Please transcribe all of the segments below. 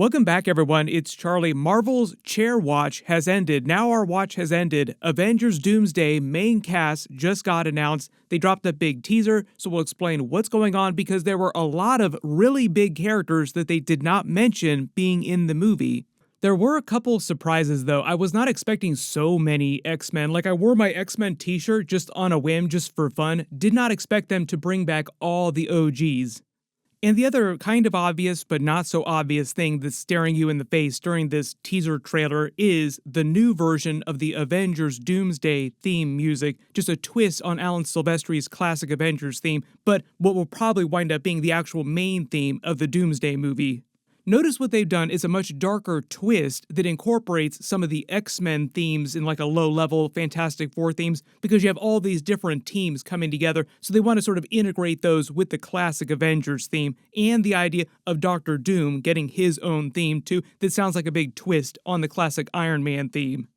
Welcome back, everyone. It's Charlie. Marvel's Chair Watch has ended. Now our watch has ended. Avengers Doomsday main cast just got announced. They dropped a big teaser, so we'll explain what's going on because there were a lot of really big characters that they did not mention being in the movie. There were a couple surprises, though. I was not expecting so many X-Men. Like, I wore my X-Men t-shirt just on a whim, just for fun. Did not expect them to bring back all the OGs. And the other kind of obvious but not so obvious thing that's staring you in the face during this teaser trailer is the new version of the Avengers Doomsday theme music, just a twist on Alan Silvestri's classic Avengers theme, but what will probably wind up being the actual main theme of the Doomsday movie. Notice what they've done is a much darker twist that incorporates some of the X-Men themes in like a low-level Fantastic Four themes because you have all these different teams coming together, so they want to sort of integrate those with the classic Avengers theme and the idea of Doctor Doom getting his own theme too that sounds like a big twist on the classic Iron Man theme.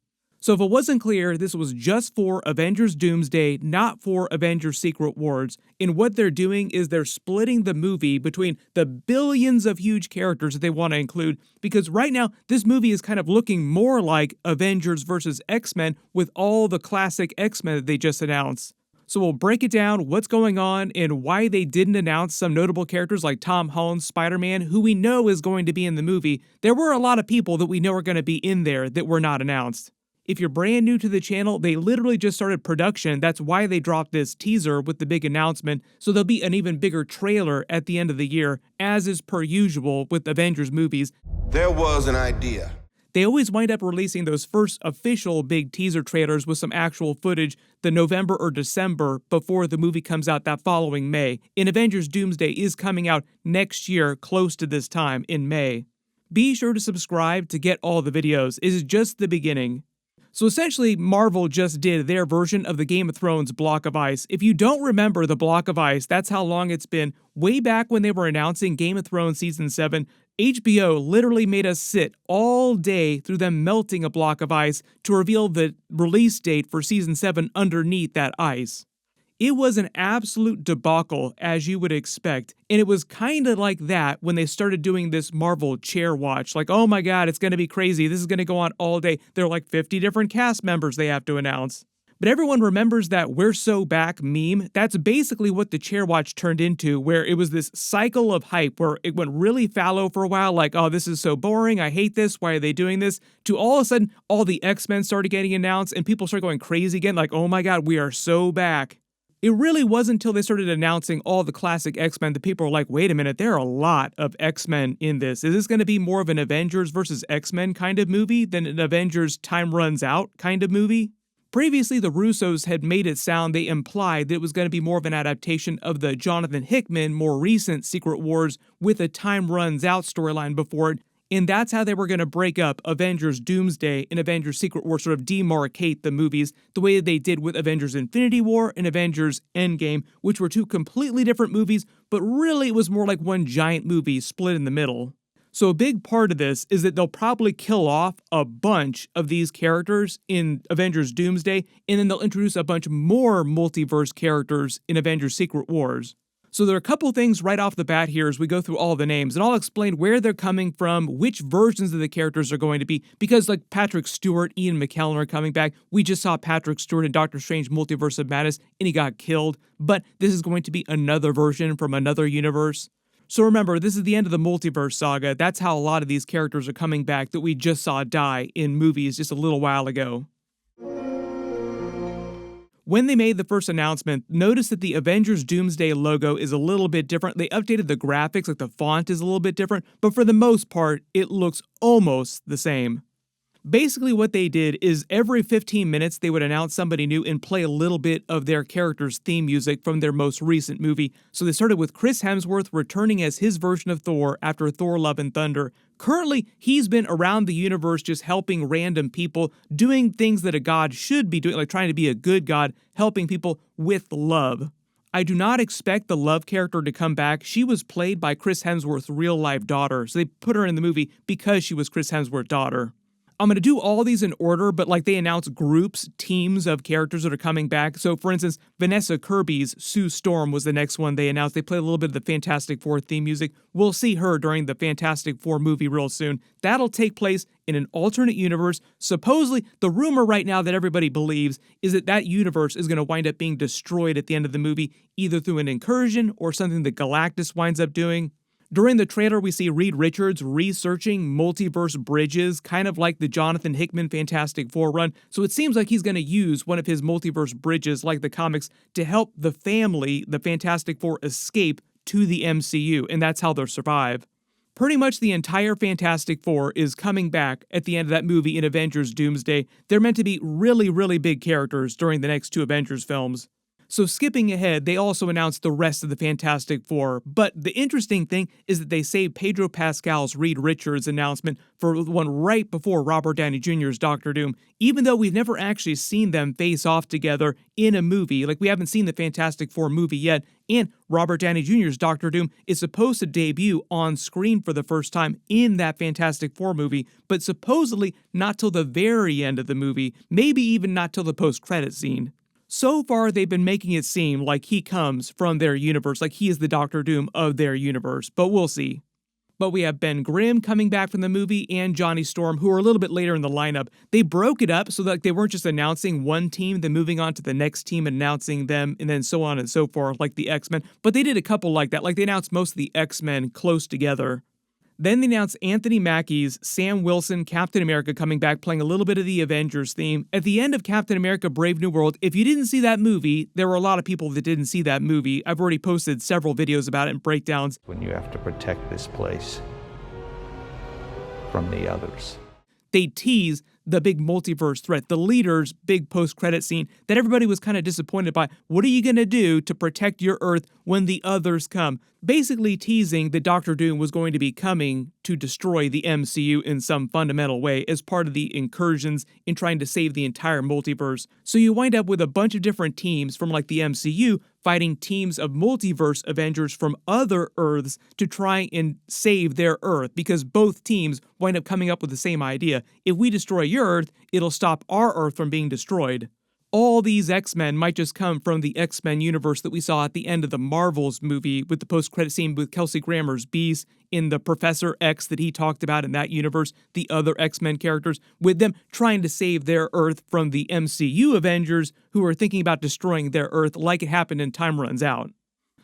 So if it wasn't clear, this was just for Avengers Doomsday, not for Avengers Secret Wars. And what they're doing is they're splitting the movie between the billions of huge characters that they want to include, because right now, this movie is kind of looking more like Avengers vs. X-Men with all the classic X-Men that they just announced. So we'll break it down, what's going on, and why they didn't announce some notable characters like Tom Holland's Spider-Man, who we know is going to be in the movie. There were a lot of people that we know are going to be in there that were not announced. If you're brand new to the channel, they literally just started production. That's why they dropped this teaser with the big announcement, so there'll be an even bigger trailer at the end of the year, as is per usual with Avengers movies. There was an idea. They always wind up releasing those first official big teaser trailers with some actual footage the November or December before the movie comes out that following May. And Avengers Doomsday is coming out next year, close to this time in May. Be sure to subscribe to get all the videos. It is just the beginning. So essentially, Marvel just did their version of the Game of Thrones block of ice. If you don't remember the block of ice, that's how long it's been. Way back when they were announcing Game of Thrones Season 7, HBO literally made us sit all day through them melting a block of ice to reveal the release date for Season 7 underneath that ice. It was an absolute debacle, as you would expect, and it was kind of like that when they started doing this Marvel Chair Watch. Like, oh my god, it's going to be crazy, this is going to go on all day. There are like 50 different cast members they have to announce. But everyone remembers that "we're so back" meme. That's basically what the Chair Watch turned into, where it was this cycle of hype where it went really fallow for a while, like, oh, this is so boring, I hate this, why are they doing this? To all of a sudden, all the X-Men started getting announced and people started going crazy again, like, oh my god, we are so back. It really wasn't until they started announcing all the classic X-Men that people were like, wait a minute, there are a lot of X-Men in this. Is this going to be more of an Avengers versus X-Men kind of movie than an Avengers time runs out kind of movie? Previously, the Russos had made it sound, they implied that it was going to be more of an adaptation of the Jonathan Hickman, more recent Secret Wars with a time runs out storyline before it. And that's how they were going to break up Avengers Doomsday and Avengers Secret War, sort of demarcate the movies the way they did with Avengers Infinity War and Avengers Endgame, which were two completely different movies, but really it was more like one giant movie split in the middle. So a big part of this is that they'll probably kill off a bunch of these characters in Avengers Doomsday, and then they'll introduce a bunch more multiverse characters in Avengers Secret Wars. So there are a couple things right off the bat here as we go through all the names, and I'll explain where they're coming from, which versions of the characters are going to be, because like Patrick Stewart, Ian McKellen are coming back. We just saw Patrick Stewart in Doctor Strange Multiverse of Madness, and he got killed, but this is going to be another version from another universe. So remember, this is the end of the multiverse saga. That's how a lot of these characters are coming back that we just saw die in movies just a little while ago. When they made the first announcement, notice that the Avengers Doomsday logo is a little bit different. They updated the graphics, like the font is a little bit different, but for the most part, it looks almost the same. Basically what they did is every 15 minutes they would announce somebody new and play a little bit of their character's theme music from their most recent movie. So they started with Chris Hemsworth returning as his version of Thor after Thor Love and Thunder. Currently, he's been around the universe just helping random people, doing things that a god should be doing, like trying to be a good god, helping people with love. I do not expect the love character to come back. She was played by Chris Hemsworth's real-life daughter, so they put her in the movie because she was Chris Hemsworth's daughter. I'm going to do all these in order, but like they announce groups, teams of characters that are coming back. So for instance, Vanessa Kirby's Sue Storm was the next one they announced. They played a little bit of the Fantastic Four theme music. We'll see her during the Fantastic Four movie real soon. That'll take place in an alternate universe. Supposedly, the rumor right now that everybody believes is that that universe is going to wind up being destroyed at the end of the movie, either through an incursion or something that Galactus winds up doing. During the trailer, we see Reed Richards researching multiverse bridges, kind of like the Jonathan Hickman Fantastic Four run, so it seems like he's going to use one of his multiverse bridges, like the comics, to help the family, the Fantastic Four, escape to the MCU, and that's how they'll survive. Pretty much the entire Fantastic Four is coming back at the end of that movie in Avengers Doomsday. They're meant to be really, really big characters during the next 2 Avengers films. So skipping ahead, they also announced the rest of the Fantastic Four, but the interesting thing is that they saved Pedro Pascal's Reed Richards announcement for the one right before Robert Downey Jr.'s Doctor Doom, even though we've never actually seen them face off together in a movie. Like, we haven't seen the Fantastic Four movie yet, and Robert Downey Jr.'s Doctor Doom is supposed to debut on screen for the first time in that Fantastic Four movie, but supposedly not till the very end of the movie, maybe even not till the post-credit scene. So far, they've been making it seem like he comes from their universe, like he is the Doctor Doom of their universe, but we'll see. But we have Ben Grimm coming back from the movie and Johnny Storm, who are a little bit later in the lineup. They broke it up so that they weren't just announcing one team, then moving on to the next team and announcing them, and then so on and so forth, like the X-Men. But they did a couple like that, like they announced most of the X-Men close together. Then they announced Anthony Mackie's Sam Wilson, Captain America, coming back, playing a little bit of the Avengers theme. At the end of Captain America Brave New World, if you didn't see that movie, there were a lot of people that didn't see that movie. I've already posted several videos about it and breakdowns. When you have to protect this place from the others. They tease the big multiverse threat, the leader's big post-credit scene that everybody was kind of disappointed by. What are you going to do to protect your Earth when the others come? Basically teasing that Doctor Doom was going to be coming to destroy the MCU in some fundamental way as part of the incursions in trying to save the entire multiverse. So you wind up with a bunch of different teams from like the MCU fighting teams of multiverse Avengers from other Earths to try and save their Earth, because both teams wind up coming up with the same idea. If we destroy your Earth, it'll stop our Earth from being destroyed. All these X-Men might just come from the X-Men universe that we saw at the end of the Marvels movie with the post-credit scene with Kelsey Grammer's Beast, in the Professor X that he talked about in that universe, the other X-Men characters, with them trying to save their Earth from the MCU Avengers who are thinking about destroying their Earth like it happened in Time Runs Out.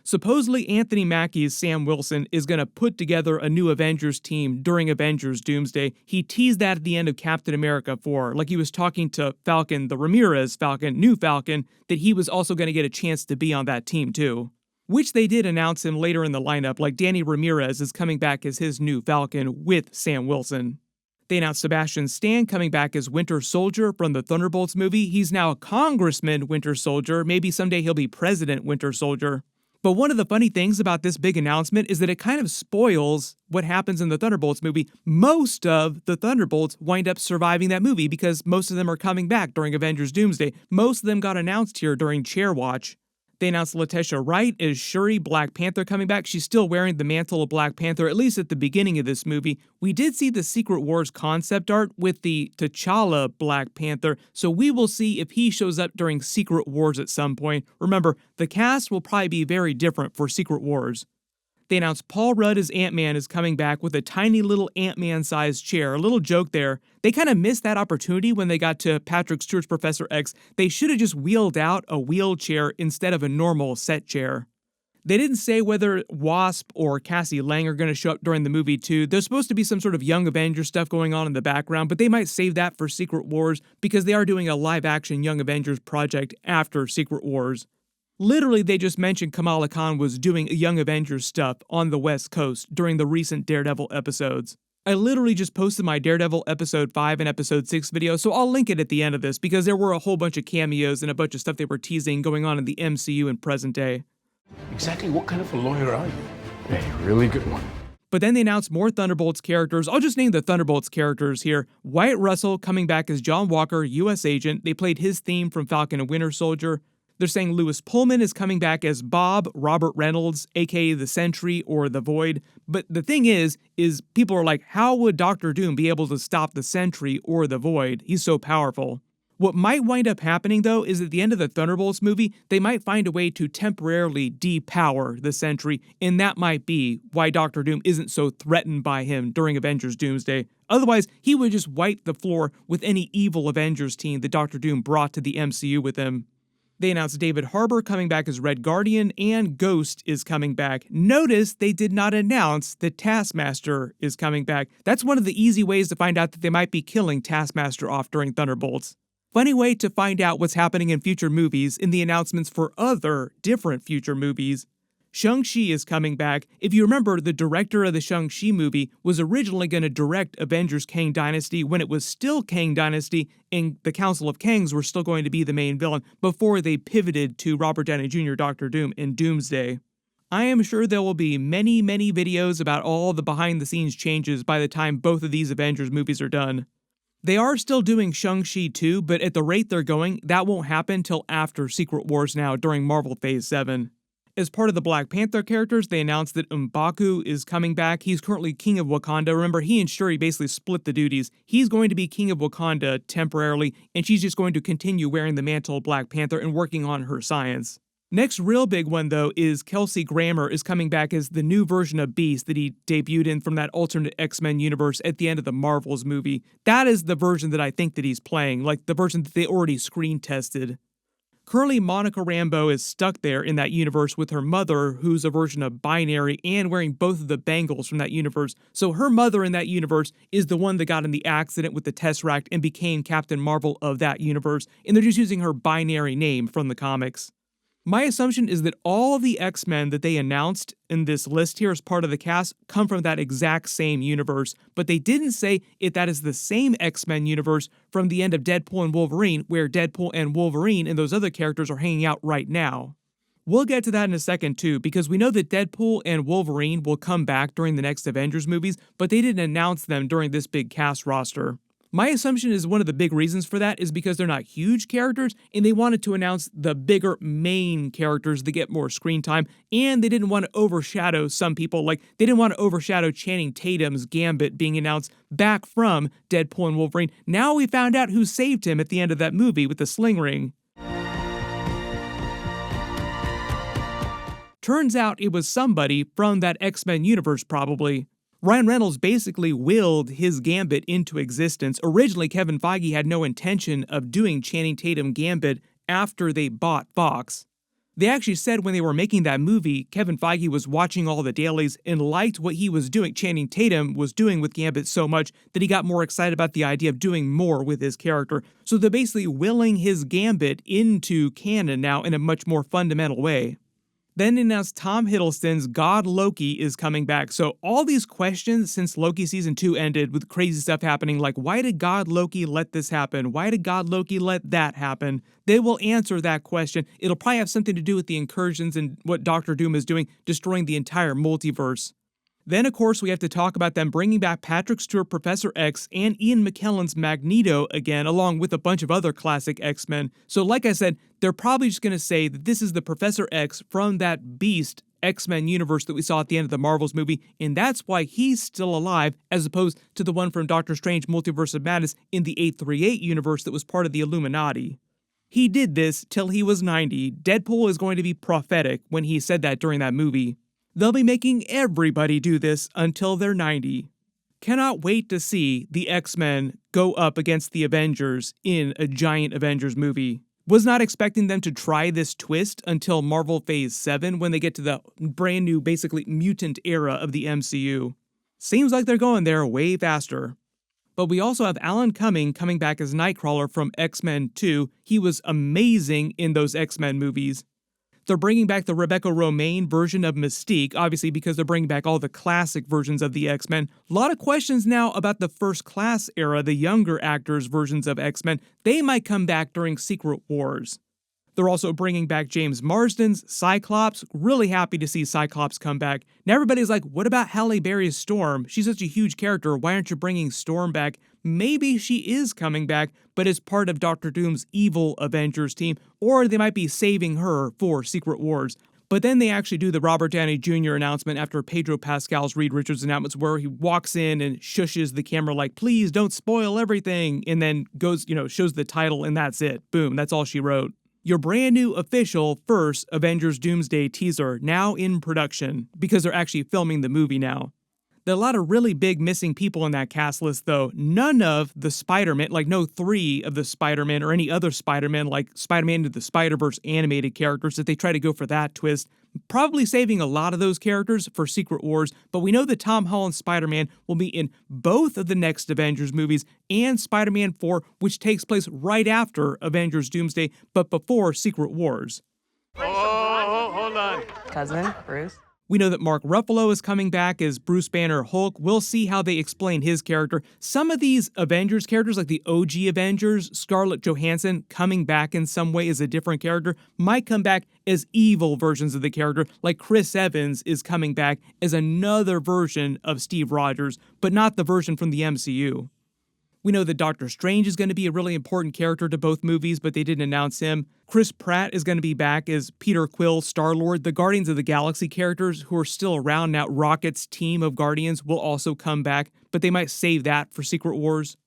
Supposedly, Anthony Mackie's Sam Wilson is going to put together a new Avengers team during Avengers Doomsday. He teased that at the end of Captain America 4, like he was talking to Falcon, the Ramirez Falcon, new Falcon, that he was also going to get a chance to be on that team too. Which they did announce him later in the lineup, like Danny Ramirez is coming back as his new Falcon with Sam Wilson. They announced Sebastian Stan coming back as Winter Soldier from the Thunderbolts movie. He's now Congressman Winter Soldier. Maybe someday he'll be President Winter Soldier. But one of the funny things about this big announcement is that it kind of spoils what happens in the Thunderbolts movie. Most of the Thunderbolts wind up surviving that movie because most of them are coming back during Avengers Doomsday. Most of them got announced here during Chair Watch. They announced Letitia Wright as Shuri, Black Panther, coming back. She's still wearing the mantle of Black Panther, at least at the beginning of this movie. We did see the Secret Wars concept art with the T'Challa Black Panther, so we will see if he shows up during Secret Wars at some point. Remember, the cast will probably be very different for Secret Wars. They announced Paul Rudd as Ant-Man is coming back with a tiny little Ant-Man-sized chair. A little joke there. They kind of missed that opportunity when they got to Patrick Stewart's Professor X. They should have just wheeled out a wheelchair instead of a normal set chair. They didn't say whether Wasp or Cassie Lang are going to show up during the movie too. There's supposed to be some sort of Young Avengers stuff going on in the background, but they might save that for Secret Wars because they are doing a live-action Young Avengers project after Secret Wars. Literally, they just mentioned Kamala Khan was doing Young Avengers stuff on the West Coast during the recent Daredevil episodes. I literally just posted my Daredevil episode 5 and episode 6 video, so I'll link it at the end of this because there were a whole bunch of cameos and a bunch of stuff they were teasing going on in the MCU in present day. Exactly what kind of a lawyer are you? A really good one. But then they announced more Thunderbolts characters. I'll just name the Thunderbolts characters here. Wyatt Russell coming back as John Walker, U.S. Agent. They played his theme from Falcon and Winter Soldier. They're saying Lewis Pullman is coming back as Bob Robert Reynolds, aka the Sentry or the Void. But the thing is people are like, how would Doctor Doom be able to stop the Sentry or the Void? He's so powerful. What might wind up happening, though, is at the end of the Thunderbolts movie, they might find a way to temporarily depower the Sentry, and that might be why Doctor Doom isn't so threatened by him during Avengers Doomsday. Otherwise, he would just wipe the floor with any evil Avengers team that Doctor Doom brought to the MCU with him. They announced David Harbour coming back as Red Guardian, and Ghost is coming back. Notice they did not announce that Taskmaster is coming back. That's one of the easy ways to find out that they might be killing Taskmaster off during Thunderbolts. Funny way to find out what's happening in future movies in the announcements for other, different future movies. Shang-Chi is coming back. If you remember, the director of the Shang-Chi movie was originally going to direct Avengers Kang Dynasty when it was still Kang Dynasty and the Council of Kangs were still going to be the main villain before they pivoted to Robert Downey Jr. Doctor Doom in Doomsday. I am sure there will be many, many videos about all the behind-the-scenes changes by the time both of these Avengers movies are done. They are still doing Shang-Chi 2, but at the rate they're going, that won't happen till after Secret Wars now during Marvel Phase 7. As part of the Black Panther characters, they announced that M'Baku is coming back. He's currently King of Wakanda. Remember, he and Shuri basically split the duties. He's going to be King of Wakanda temporarily, and she's just going to continue wearing the mantle of Black Panther and working on her science. Next real big one, though, is Kelsey Grammer is coming back as the new version of Beast that he debuted in from that alternate X-Men universe at the end of the Marvels movie. That is the version that I think that he's playing, like the version that they already screen tested. Currently, Monica Rambeau is stuck there in that universe with her mother, who's a version of Binary and wearing both of the bangles from that universe. So her mother in that universe is the one that got in the accident with the Tesseract and became Captain Marvel of that universe, and they're just using her Binary name from the comics. My assumption is that all of the X-Men that they announced in this list here as part of the cast come from that exact same universe, but they didn't say if that is the same X-Men universe from the end of Deadpool and Wolverine, where Deadpool and Wolverine and those other characters are hanging out right now. We'll get to that in a second too, because we know that Deadpool and Wolverine will come back during the next Avengers movies, but they didn't announce them during this big cast roster. My assumption is one of the big reasons for that is because they're not huge characters, and they wanted to announce the bigger main characters that get more screen time, and they didn't want to overshadow some people, like they didn't want to overshadow Channing Tatum's Gambit being announced back from Deadpool and Wolverine. Now we found out who saved him at the end of that movie with the sling ring. Turns out it was somebody from that X-Men universe probably. Ryan Reynolds basically willed his Gambit into existence. Originally, Kevin Feige had no intention of doing Channing Tatum Gambit after they bought Fox. They actually said when they were making that movie, Kevin Feige was watching all the dailies and liked what he was doing, Channing Tatum was doing with Gambit so much that he got more excited about the idea of doing more with his character. So they're basically willing his Gambit into canon now in a much more fundamental way. Then announced Tom Hiddleston's God Loki is coming back. So all these questions since Loki season 2 ended with crazy stuff happening, like why did God Loki let this happen? Why did God Loki let that happen? They will answer that question. It'll probably have something to do with the incursions and what Doctor Doom is doing, destroying the entire multiverse. Then, of course, we have to talk about them bringing back Patrick Stewart, Professor X, and Ian McKellen's Magneto again, along with a bunch of other classic X-Men. So like I said, they're probably just going to say that this is the Professor X from that Beast X-Men universe that we saw at the end of the Marvels movie, and that's why he's still alive, as opposed to the one from Doctor Strange Multiverse of Madness in the 838 universe that was part of the Illuminati. He did this till he was 90. Deadpool is going to be prophetic when he said that during that movie. They'll be making everybody do this until they're 90. Cannot wait to see the X-Men go up against the Avengers in a giant Avengers movie. Was not expecting them to try this twist until Marvel Phase 7 when they get to the brand new, basically mutant era of the MCU. Seems like they're going there way faster. But we also have Alan Cumming coming back as Nightcrawler from X-Men 2. He was amazing in those X-Men movies. They're bringing back the Rebecca Romijn version of Mystique, obviously because they're bringing back all the classic versions of the X-Men. A lot of questions now about the First Class era, the younger actors' versions of X-Men. They might come back during Secret Wars. They're also bringing back James Marsden's Cyclops. Really happy to see Cyclops come back. Now everybody's like, what about Halle Berry's Storm? She's such a huge character. Why aren't you bringing Storm back? Maybe she is coming back, but as part of Doctor Doom's evil Avengers team, or they might be saving her for Secret Wars. But then they actually do the Robert Downey Jr. announcement after Pedro Pascal's Reed Richards announcements where he walks in and shushes the camera like, please don't spoil everything, and then goes, shows the title and that's it. Boom, that's all she wrote. Your brand new official first Avengers Doomsday teaser now in production because they're actually filming the movie now. There are a lot of really big missing people in that cast list, though. None of the Spider-Man, like no 3 of the Spider-Man or any other Spider-Man, like Spider-Man Into the Spider-Verse animated characters, if they try to go for that twist. Probably saving a lot of those characters for Secret Wars, but we know that Tom Holland's Spider-Man will be in both of the next Avengers movies and Spider-Man 4, which takes place right after Avengers Doomsday, but before Secret Wars. Oh, hold on. Cousin, Bruce. We know that Mark Ruffalo is coming back as Bruce Banner Hulk. We'll see how they explain his character. Some of these Avengers characters, like the OG Avengers, Scarlett Johansson coming back in some way as a different character, might come back as evil versions of the character, like Chris Evans is coming back as another version of Steve Rogers, but not the version from the MCU. We know that Doctor Strange is going to be a really important character to both movies, but they didn't announce him. Chris Pratt is going to be back as Peter Quill, Star-Lord. The Guardians of the Galaxy characters who are still around now, Rocket's team of Guardians, will also come back, but they might save that for Secret Wars.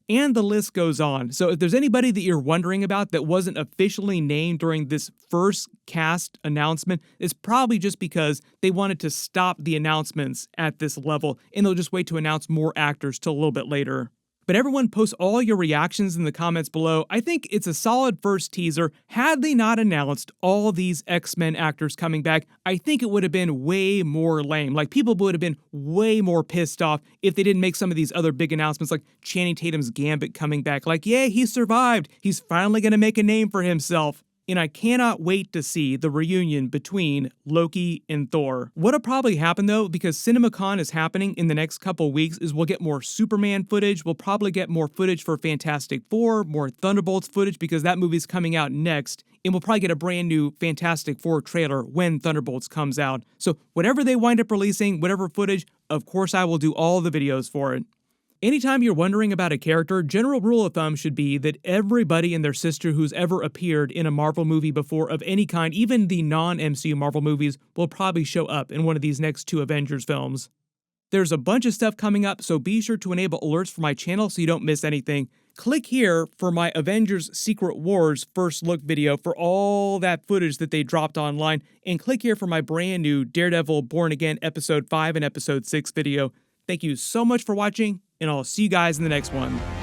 And the list goes on. So if there's anybody that you're wondering about that wasn't officially named during this first cast announcement, it's probably just because they wanted to stop the announcements at this level, and they'll just wait to announce more actors till a little bit later. But everyone post all your reactions in the comments below. I think it's a solid first teaser. Had they not announced all these X-Men actors coming back, I think it would have been way more lame. Like, people would have been way more pissed off if they didn't make some of these other big announcements, like Channing Tatum's Gambit coming back. Like, yeah, he survived. He's finally going to make a name for himself. And I cannot wait to see the reunion between Loki and Thor. What'll probably happen though, because CinemaCon is happening in the next couple weeks, is we'll get more Superman footage, we'll probably get more footage for Fantastic Four, more Thunderbolts footage because that movie's coming out next, and we'll probably get a brand new Fantastic Four trailer when Thunderbolts comes out. So whatever they wind up releasing, whatever footage, of course I will do all the videos for it. Anytime you're wondering about a character, general rule of thumb should be that everybody and their sister who's ever appeared in a Marvel movie before of any kind, even the non-MCU Marvel movies, will probably show up in one of these next 2 Avengers films. There's a bunch of stuff coming up, so be sure to enable alerts for my channel so you don't miss anything. Click here for my Avengers Secret Wars first look video for all that footage that they dropped online, and click here for my brand new Daredevil Born Again Episode 5 and Episode 6 video. Thank you so much for watching, and I'll see you guys in the next one.